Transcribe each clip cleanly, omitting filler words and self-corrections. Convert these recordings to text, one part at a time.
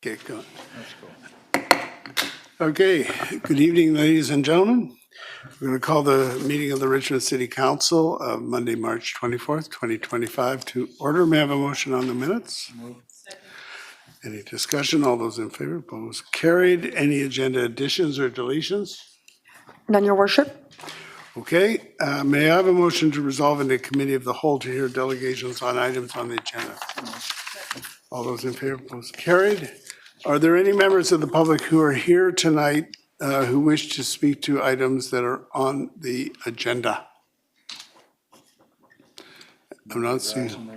Okay, go. Okay, good evening, ladies and gentlemen. We're going to call the meeting of the Richmond City Council of Monday, March 24th, 2025 to order. May I have a motion on the minutes? Any discussion? All those in favor? Opposed? Carried. Any agenda additions or deletions? None, your worship. Okay, may I have a motion to resolve into committee of the whole to hear delegations on items on the agenda? All those in favor? Opposed? Carried. Are there any members of the public who are here tonight who wish to speak to items that are on the agenda? I'm not seeing.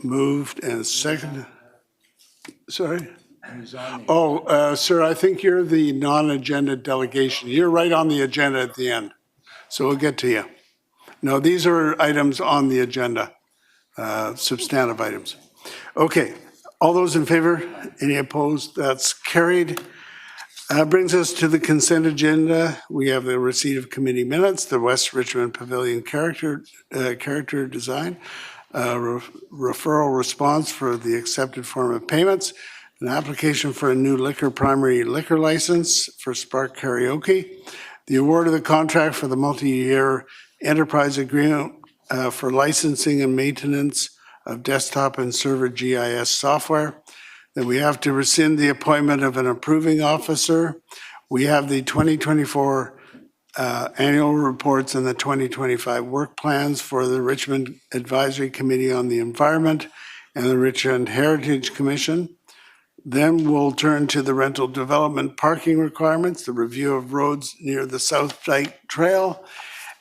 Moved and seconded. Sorry? Oh, sir, I think you're the non-agenda delegation. You're right on the agenda at the end, so we'll get to you. No, these are items on the agenda, substantive items. Okay, all those in favor? Any opposed? That's carried. Brings us to the consent agenda. We have the receipt of committee minutes, the West Richmond Pavilion character design, referral response for the accepted form of payments, an application for a new primary liquor license for Spark Karaoke, the award of the contract for the multi-year enterprise agreement for licensing and maintenance of desktop and server GIS software. Then we have to rescind the appointment of an approving officer. We have the 2024 annual reports and the 2025 work plans for the Richmond Advisory Committee on the Environment and the Richmond Heritage Commission. Then we'll turn to the rental development parking requirements, the review of roads near the South Dyke Trail,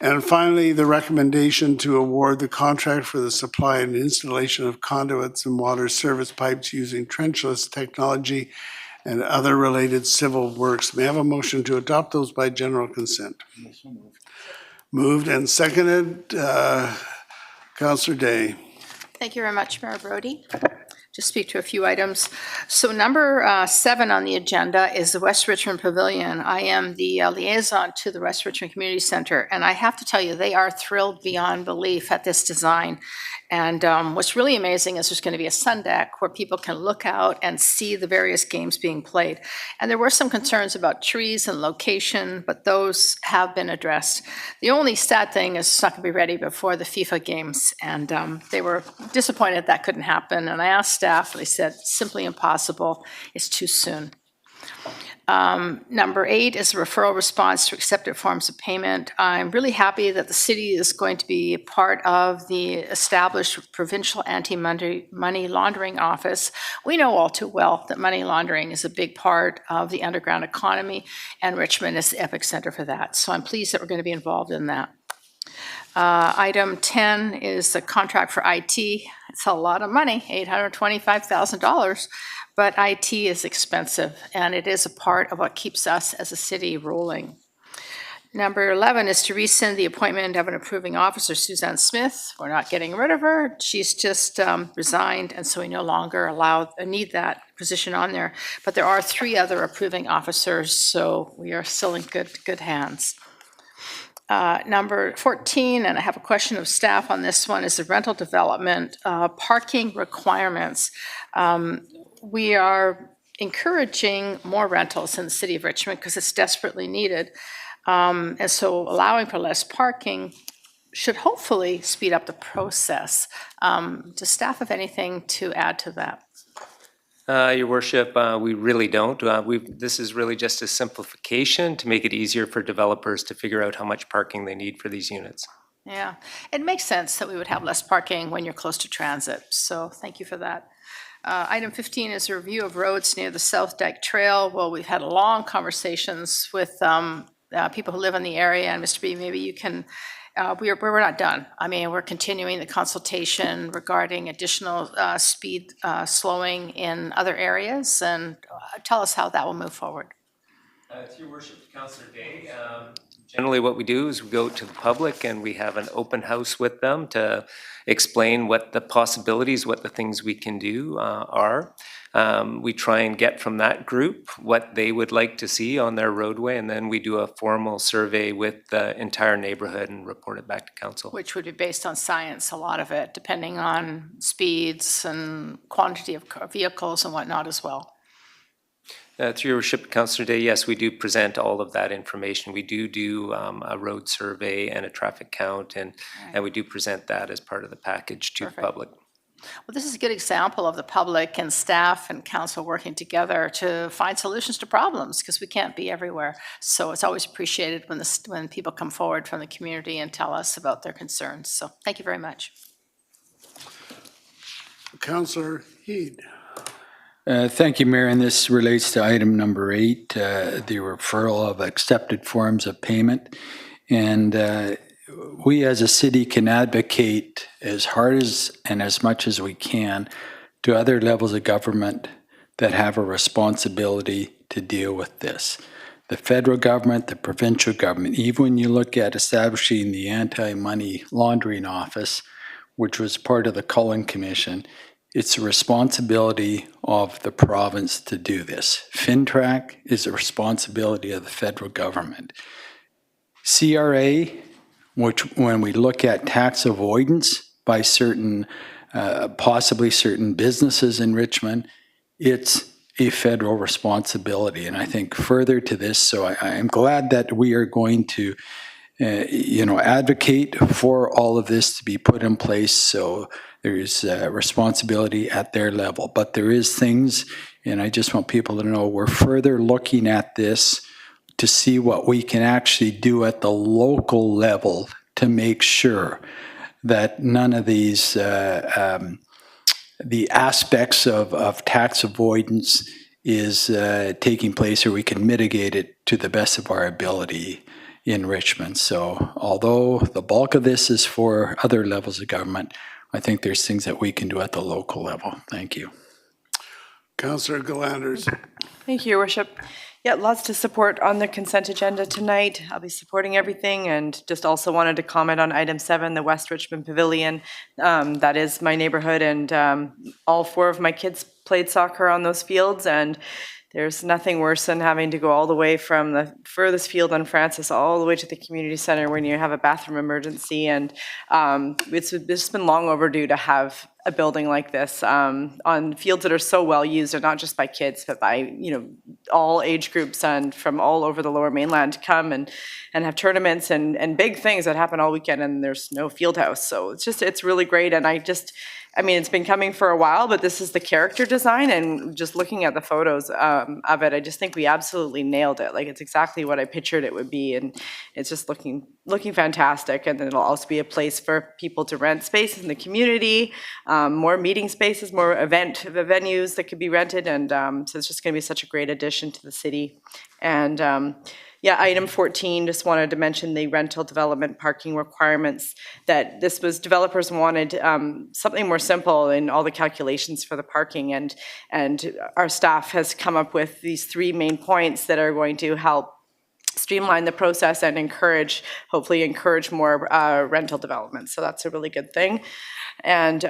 and finally, the recommendation to award the contract for the supply and installation of conduits and water service pipes using trenchless technology and other related civil works. May I have a motion to adopt those by general consent? Moved and seconded. Councillor Day. Thank you very much, Mayor Brody. Just speak to a few items. So number 7 on the agenda is the West Richmond Pavilion. I am the liaison to the West Richmond Community Center, and I have to tell you, they are thrilled beyond belief at this design. And what's really amazing is there's going to be a sun deck where people can look out and see the various games being played. And there were some concerns about trees and location, but those have been addressed. The only sad thing is it's not going to be ready before the FIFA games, and they were disappointed that couldn't happen. And I asked staff, they said, simply impossible, it's too soon. Number 8 is a referral response to accepted forms of payment. I'm really happy that the city is going to be part of the established provincial anti-money laundering office. We know all too well that money laundering is a big part of the underground economy, and Richmond is the epicenter for that. So I'm pleased that we're going to be involved in that. Item 10 is the contract for IT. It's a lot of money, $825,000, but IT is expensive, and it is a part of what keeps us as a city rolling. Number 11 is to rescind the appointment of an approving officer, Suzanne Smith. We're not getting rid of her. She's just resigned, and so we no longer need that position on there. But there are 3 other approving officers, so we are still in good hands. Number 14, and I have a question of staff on this one, is the rental development parking requirements. We are encouraging more rentals in the city of Richmond because it's desperately needed. And so allowing for less parking should hopefully speed up the process. Does staff have anything to add to that? Your worship, we really don't. This is really just a simplification to make it easier for developers to figure out how much parking they need for these units. Yeah, it makes sense that we would have less parking when you're close to transit, so thank you for that. Item 15 is a review of roads near the South Dyke Trail. Well, we've had long conversations with people who live in the area, and Mr. B, maybe you can we're not done. I mean, we're continuing the consultation regarding additional speed slowing in other areas, and tell us how that will move forward. To your worship, Councillor Day, generally what we do is we go to the public and we have an open house with them to explain what the possibilities, what the things we can do are. We try and get from that group what they would like to see on their roadway, and then we do a formal survey with the entire neighborhood and report it back to council. Which would be based on science, a lot of it, depending on speeds and quantity of vehicles and whatnot as well. Through your worship, Councillor Day, yes, we do present all of that information. We do a road survey and a traffic count, and we do present that as part of the package to the Perfect. public. Well, this is a good example of the public and staff and council working together to find solutions to problems, because we can't be everywhere. So it's always appreciated when people come forward from the community and tell us about their concerns. So thank you very much. Councillor Heed. Thank you, Mayor. And this relates to item number 8, the referral of accepted forms of payment. And we as a city can advocate as hard as and as much as we can to other levels of government that have a responsibility to deal with this. The federal government, the provincial government, even when you look at establishing the Anti-Money Laundering Office, which was part of the Cullen Commission, it's a responsibility of the province to do this. FINTRAC is a responsibility of the federal government. CRA, which when we look at tax avoidance by certain, possibly certain businesses in Richmond, it's a federal responsibility. And I think further to this, so I am glad that we are going to advocate for all of this to be put in place, so there's responsibility at their level. But there is things, and I just want people to know, we're further looking at this to see what we can actually do at the local level to make sure that none of these the aspects of tax avoidance is taking place, or we can mitigate it to the best of our ability in Richmond. So although the bulk of this is for other levels of government, I think there's things that we can do at the local level. Thank you. Councillor Galanders. Thank you, Your Worship. Yeah, lots to support on the consent agenda tonight. I'll be supporting everything, and just also wanted to comment on item 7, the West Richmond Pavilion. That is my neighborhood, and all 4 of my kids played soccer on those fields, and there's nothing worse than having to go all the way from the furthest field on Francis all the way to the community center when you have a bathroom emergency. And it's been long overdue to have a building like this on fields that are so well used, and not just by kids, but by all age groups and from all over the Lower Mainland to come and have tournaments and big things that happen all weekend. And there's no field house, so it's really great. And I mean, it's been coming for a while, but this is the character design, and just looking at the photos of it, I just think we absolutely nailed it. Like, it's exactly what I pictured it would be, and it's just looking fantastic. And then it'll also be a place for people to rent spaces in the community, more meeting spaces, more venues that could be rented, and so it's just going to be such a great addition to the city. And yeah, item 14, just wanted to mention the rental development parking requirements, that this was, developers wanted something more simple in all the calculations for the parking, and our staff has come up with these 3 main points that are going to help streamline the process and hopefully encourage more rental development. So that's a really good thing. And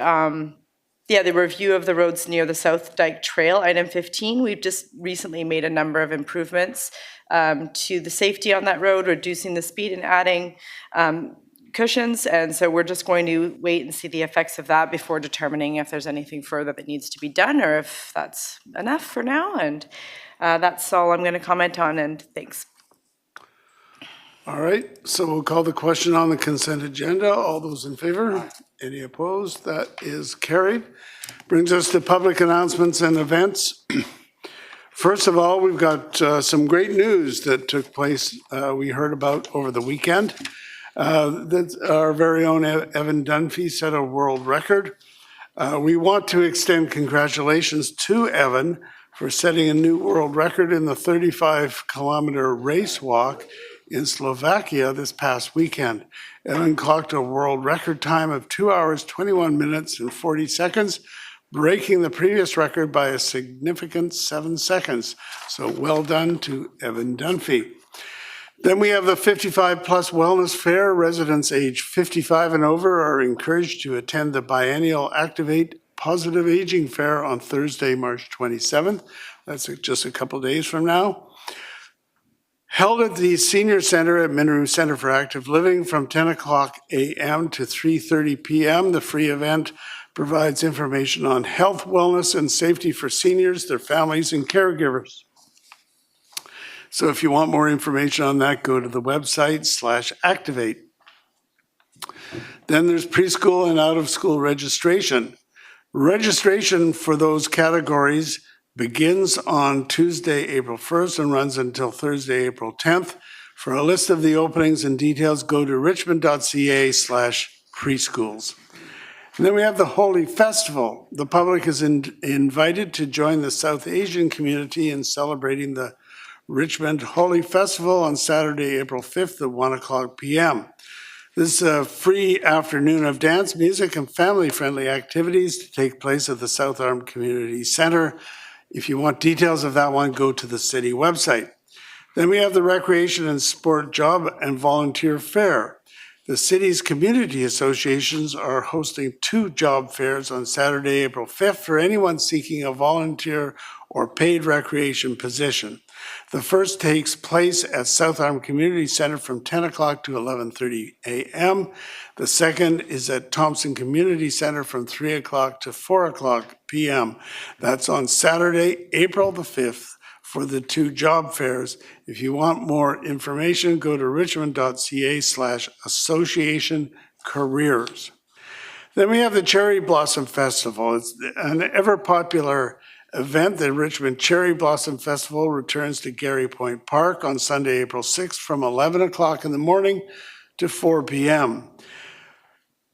yeah, the review of the roads near the South Dyke Trail, item 15, we've just recently made a number of improvements to the safety on that road, reducing the speed and adding cushions. And so we're just going to wait and see the effects of that before determining if there's anything further that needs to be done, or if that's enough for now. And that's all I'm going to comment on, and thanks. All right, so we'll call the question on the consent agenda. All those in favor? Any opposed? That is carried. Brings us to public announcements and events. First of all, we've got some great news that took place, we heard about over the weekend. That our very own Evan Dunphy set a world record. We want to extend congratulations to Evan for setting a new world record in the 35-kilometer race walk in Slovakia this past weekend. Evan clocked a world record time of 2 hours, 21 minutes, and 40 seconds, breaking the previous record by a significant 7 seconds. So well done to Evan Dunphy. Then we have the 55 Plus Wellness Fair. Residents age 55 and over are encouraged to attend the biennial Activate Positive Aging Fair on Thursday, March 27th. That's just a couple days from now. Held at the Senior Center at Minaroo Center for Active Living from 10 o'clock a.m. to 3:30 p.m. The free event provides information on health, wellness, and safety for seniors, their families, and caregivers. So if you want more information on that, go to the website /activate. Then there's preschool and out-of-school registration. Registration for those categories begins on Tuesday, April 1st and runs until Thursday, April 10th. For a list of the openings and details, go to richmond.ca/preschools. And then we have the Holy Festival. The public is invited to join the South Asian community in celebrating the Richmond Holy Festival on Saturday, April 5th at 1:00 p.m. This is a free afternoon of dance, music, and family-friendly activities to take place at the South Arm Community Center. If you want details of that one, go to the city website. Then we have the Recreation and Sport Job and Volunteer Fair. The city's community associations are hosting 2 job fairs on Saturday, April 5th for anyone seeking a volunteer or paid recreation position. The first takes place at South Arm Community Center from 10 o'clock to 11:30 a.m. The second is at Thompson Community Center from 3 o'clock to 4 o'clock p.m. That's on Saturday, April the 5th for the 2 job fairs. If you want more information, go to richmond.ca/association careers. Then we have the Cherry Blossom Festival. It's an ever-popular event. The Richmond Cherry Blossom Festival returns to Garry Point Park on Sunday, April 6th from 11 o'clock in the morning to 4 p.m.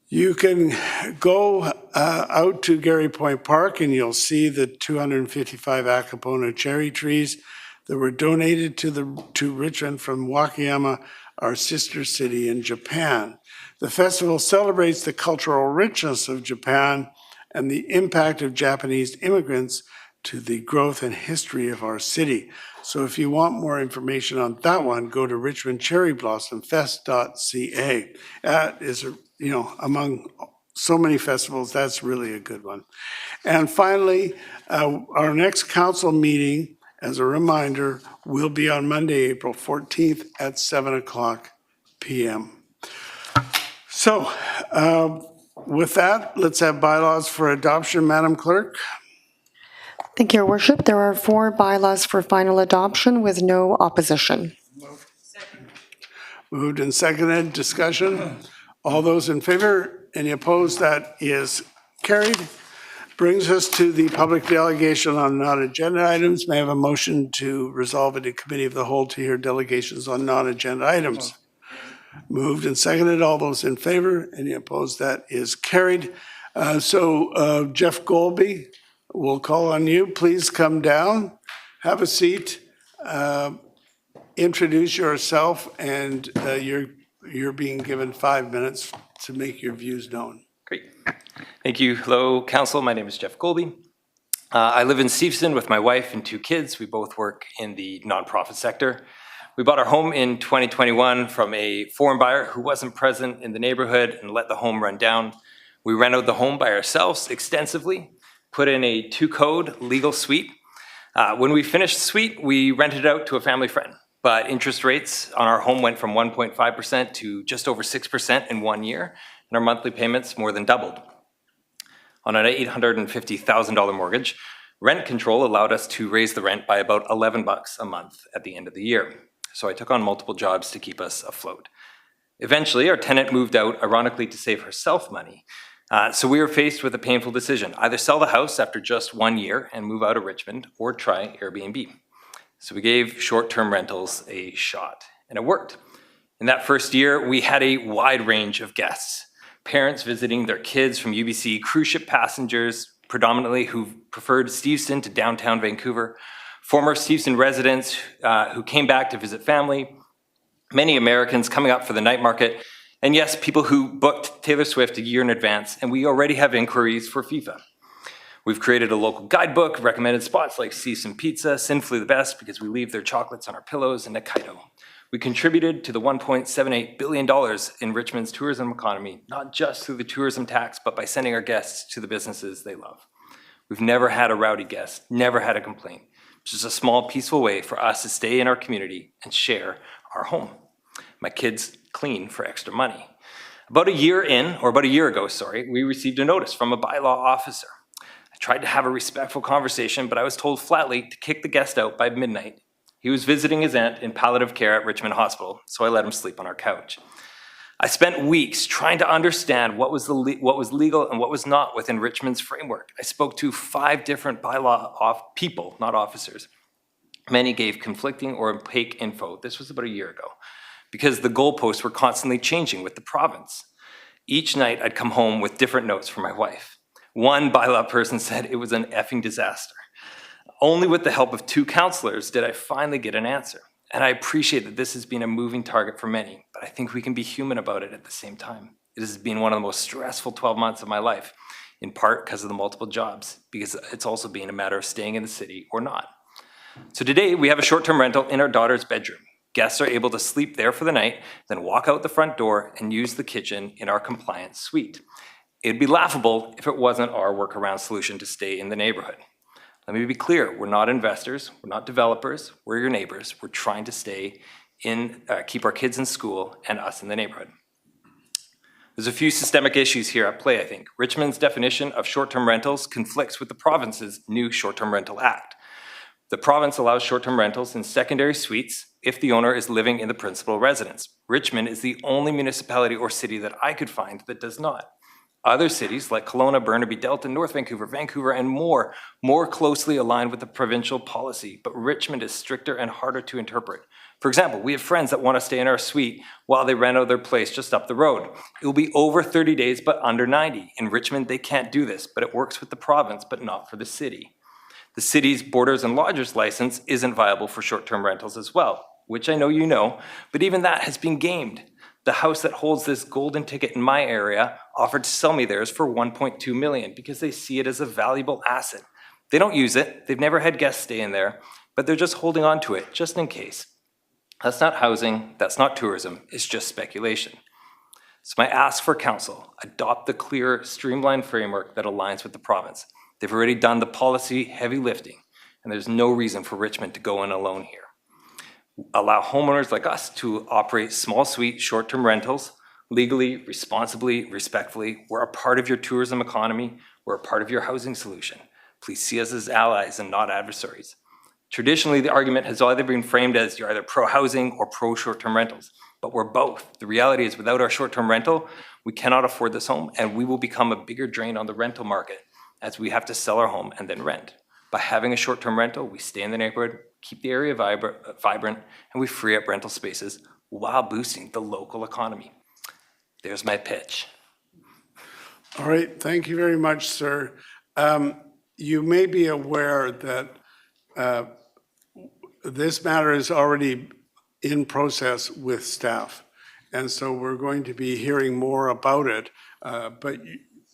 You can go out to Garry Point Park and you'll see the 255 Acapona cherry trees that were donated to Richmond from Wakayama, our sister city in Japan. The festival celebrates the cultural richness of Japan and the impact of Japanese immigrants to the growth and history of our city. So if you want more information on that one, go to richmondcherryblossomfest.ca. That is, among so many festivals, that's really a good one. And finally, our next council meeting, as a reminder, will be on Monday, April 14th at 7 o'clock p.m. So with that, let's have bylaws for adoption, Madam Clerk. Thank you, Your Worship. There are 4 bylaws for final adoption with no opposition. Moved and seconded. Discussion. All those in favor? Any opposed? That is carried. Brings us to the public delegation on non-agenda items. May I have a motion to resolve into committee of the whole to hear delegations on non-agenda items? Moved and seconded. All those in favor? Any opposed? That is carried. So Jeff Golby, we'll call on you. Please come down, have a seat, introduce yourself, and you're being given 5 minutes to make your views known. Great. Thank you. Hello, Council. My name is Jeff Golby. I live in Steveston with my wife and 2 kids. We both work in the nonprofit sector. We bought our home in 2021 from a foreign buyer who wasn't present in the neighborhood and let the home run down. We renovated the home by ourselves extensively, put in a 2-code legal suite. When we finished the suite, we rented it out to a family friend. But interest rates on our home went from 1.5% to just over 6% in 1 year, and our monthly payments more than doubled. On an $850,000 mortgage, rent control allowed us to raise the rent by about $11 a month at the end of the year. So I took on multiple jobs to keep us afloat. Eventually, our tenant moved out, ironically, to save herself money. So we were faced with a painful decision: either sell the house after just 1 year and move out of Richmond, or try Airbnb. So we gave short-term rentals a shot, and it worked. In that first year, we had a wide range of guests. Parents visiting their kids from UBC, cruise ship passengers, predominantly who preferred Steveston to downtown Vancouver, former Steveston residents who came back to visit family, many Americans coming up for the night market, and yes, people who booked Taylor Swift a year in advance, and we already have inquiries for FIFA. We've created a local guidebook, recommended spots like Steveston Pizza, Sinfully the Best because we leave their chocolates on our pillows, and Hokkaido. We contributed to the $1.78 billion in Richmond's tourism economy, not just through the tourism tax, but by sending our guests to the businesses they love. We've never had a rowdy guest, never had a complaint. It's just a small, peaceful way for us to stay in our community and share our home. My kids clean for extra money. About a year ago, we received a notice from a bylaw officer. I tried to have a respectful conversation, but I was told flatly to kick the guest out by midnight He was visiting his aunt in palliative care at Richmond Hospital, so I let him sleep on our couch. I spent weeks trying to understand what was legal and what was not within Richmond's framework. I spoke to 5 different bylaw people, not officers. Many gave conflicting or opaque info. This was about a year ago, because the goalposts were constantly changing with the province. Each night I'd come home with different notes from my wife. One bylaw person said it was an effing disaster. Only with the help of 2 counselors did I finally get an answer. And I appreciate that this has been a moving target for many, but I think we can be human about it at the same time. It has been one of the most stressful 12 months of my life, in part because of the multiple jobs, because it's also been a matter of staying in the city or not. So today we have a short-term rental in our daughter's bedroom. Guests are able to sleep there for the night, then walk out the front door and use the kitchen in our compliance suite. It'd be laughable if it wasn't our workaround solution to stay in the neighborhood. Let me be clear, we're not investors, we're not developers, we're your neighbors. We're trying to stay in, keep our kids in school and us in the neighborhood. There's a few systemic issues here at play, I think. Richmond's definition of short-term rentals conflicts with the province's new Short-Term Rental Act. The province allows short-term rentals in secondary suites if the owner is living in the principal residence. Richmond is the only municipality or city that I could find that does not. Other cities like Kelowna, Burnaby, Delta, North Vancouver, Vancouver, and more closely align with the provincial policy, but Richmond is stricter and harder to interpret. For example, we have friends that want to stay in our suite while they rent out their place just up the road. It will be over 30 days, but under 90. In Richmond, they can't do this, but it works with the province, but not for the city. The city's boarders and lodgers license isn't viable for short-term rentals as well, which I know you know, but even that has been gamed. The house that holds this golden ticket in my area offered to sell me theirs for $1.2 million because they see it as a valuable asset. They don't use it, they've never had guests stay in there, but they're just holding on to it just in case. That's not housing, that's not tourism, it's just speculation. So my ask for council, adopt the clear, streamlined framework that aligns with the province. They've already done the policy heavy lifting, and there's no reason for Richmond to go in alone here. Allow homeowners like us to operate small suite short-term rentals legally, responsibly, respectfully. We're a part of your tourism economy. We're a part of your housing solution. Please see us as allies and not adversaries. Traditionally, the argument has either been framed as you're either pro-housing or pro-short-term rentals, but we're both. The reality is without our short-term rental, we cannot afford this home, and we will become a bigger drain on the rental market as we have to sell our home and then rent. By having a short-term rental, we stay in the neighborhood, keep the area vibrant, and we free up rental spaces while boosting the local economy. There's my pitch. All right, thank you very much, sir. You may be aware that this matter is already in process with staff, and so we're going to be hearing more about it, but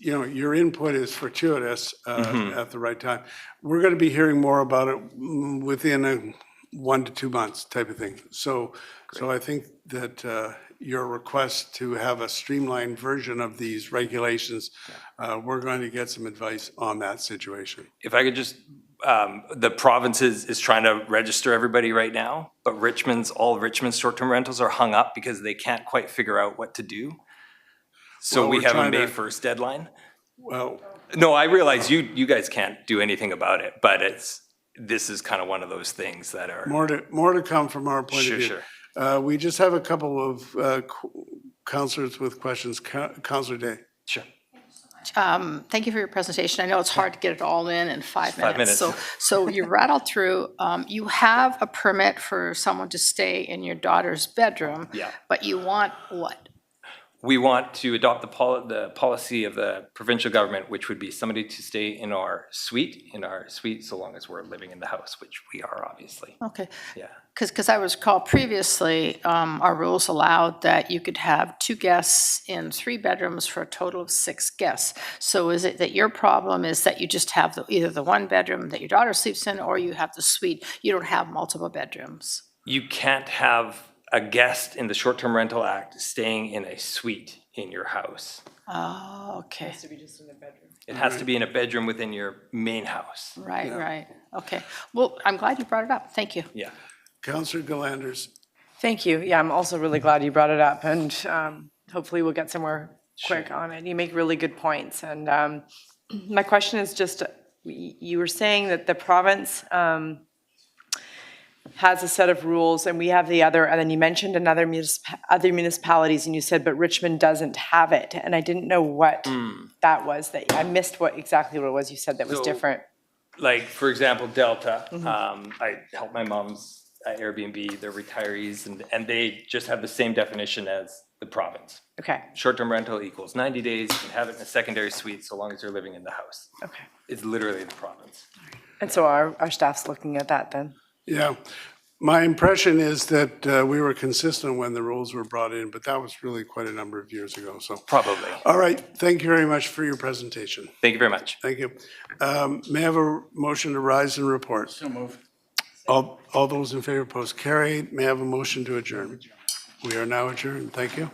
you know, your input is fortuitous at the right time. We're going to be hearing more about it within 1 to 2 months type of thing. So I think that your request to have a streamlined version of these regulations, we're going to get some advice on that situation. If I could just, the province is trying to register everybody right now, but all of Richmond's short-term rentals are hung up because they can't quite figure out what to do. So Well, we we're have a trying May to- 1st deadline. Well, No, I realize you guys can't do anything about it, but this is kind of one of those things that are. more to come from our point of view. Sure. We just have a couple of counselors with questions. Counselor Day. Sure. Thank you for your presentation. I know it's hard to get it all in 5 5 minutes. minutes. So you rattled through, you have a permit for someone to stay in your daughter's bedroom. Yeah. But you want what? We want to adopt the policy of the provincial government, which would be somebody to stay in our suite so long as we're living in the house, which we are obviously. Okay. Yeah. Because I was called previously, our rules allowed that you could have 2 guests in 3 bedrooms for a total of 6 guests. So is it that your problem is that you just have either the 1 bedroom that your daughter sleeps in, or you have the suite, you don't have multiple bedrooms? You can't have a guest in the Short-Term Rental Act staying in a suite in your house. Oh, okay. It has to be in a bedroom within your main house. Right. Okay. Well, I'm glad you brought it up. Thank you. Yeah. Counselor Galanders. Thank you. Yeah, I'm also really glad you brought it up, and hopefully we'll get somewhere quick on it. You make really good points, and my question is just, you were saying that the province has a set of rules, and we have the other, and then you mentioned other municipalities, and you said, but Richmond doesn't have it, and I didn't know what that was, that, I missed exactly what it was you said that was So- different. Like, for example, Delta, I help my mom's Airbnb, they're retirees, and they just have the same definition as the province. Okay, Short-term rental equals 90 days, you can have it in a secondary suite so long as you're living in the house. okay. It's literally the province. And so our staff's looking at that then? Yeah. My impression is that we were consistent when the rules were brought in, but that was really quite a number of years ago, so. Probably. All right, thank you very much for your presentation. Thank you very much. Thank you. May I have a motion to rise and report? So moved. All those in favor, post carried. May I have a motion to adjourn? We are now adjourned. Thank you.